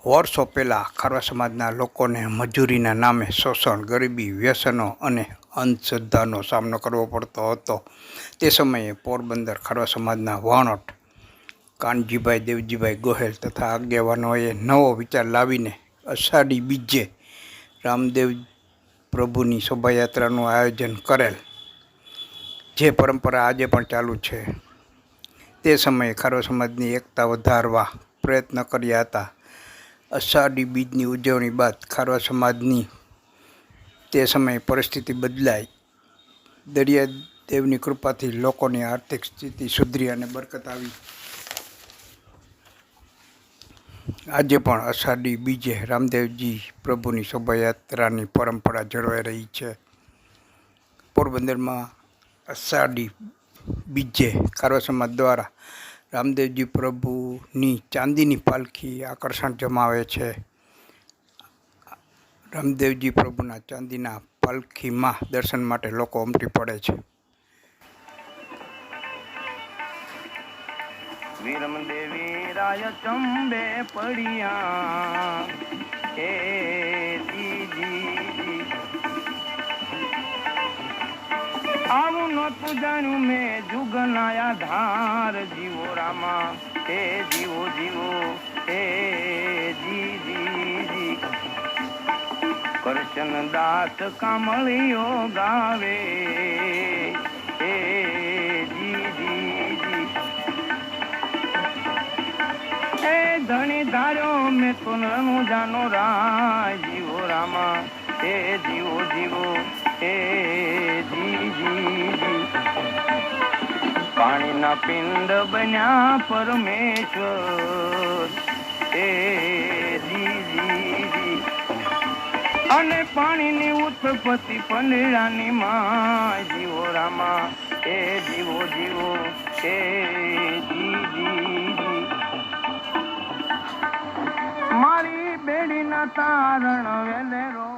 વર્ષો પહેલાં ખારવા સમાજના લોકોને મજૂરીના નામે શોષણ, ગરીબી, વ્યસનો અને અંધશ્રદ્ધાનો સામનો કરવો પડતો હતો. તે સમયે પોરબંદર ખારવા સમાજના વણોટ કાનજીભાઈ દેવજીભાઈ ગોહેલ તથા આગેવાનોએ નવો વિચાર લાવીને અષાઢી બીજે રામદેવ પ્રભુની શોભાયાત્રાનું આયોજન કરેલ, જે પરંપરા આજે પણ ચાલુ છે. તે સમયે ખારવા સમાજની એકતા વધારવા પ્રયત્ન કર્યા હતા. અષાઢી બીજની ઉજવણી બાદ ખારવા સમાજની તે સમયે પરિસ્થિતિ બદલાઈ. દરિયાદેવની કૃપાથી લોકોની આર્થિક સ્થિતિ સુધરી અને બરકત આવી. આજે પણ અષાઢી બીજે રામદેવજી પ્રભુની શોભાયાત્રાની પરંપરા જળવાઈ રહી છે. પોરબંદરમાં અષાઢી બીજે ખારવા સમાજ દ્વારા રામદેવજી પ્રભુની ચાંદીની પાલખી આકર્ષણ જમાવે છે. રામદેવજી પ્રભુના ચાંદીના પાલખીમાં દર્શન માટે લોકો ઉમટી પડે છે. વીરમ દેવી રાય ચંબે પડિયા હે દીદી આવું નતું જાણ્યું મેં જુગનાયા ધાર જીવો રામા હે જીવો જીવો હે દીદી કરશન દાસ કામળીઓ ગાવે હે દીદી હે ધણી ધાર્યો મેં તો નનું જાનો રાય જીવો રામા હે જીવો જીવો હે જીજી પાણીના પિંડ બન્યા પરમેશ્વર હે જીજી અને પાણીની ઉત્પત્તિ પંડરાની માં જીવો રામા હે જીવો જીવો હે જીજી મારી બેડીના તારણ વેલેરો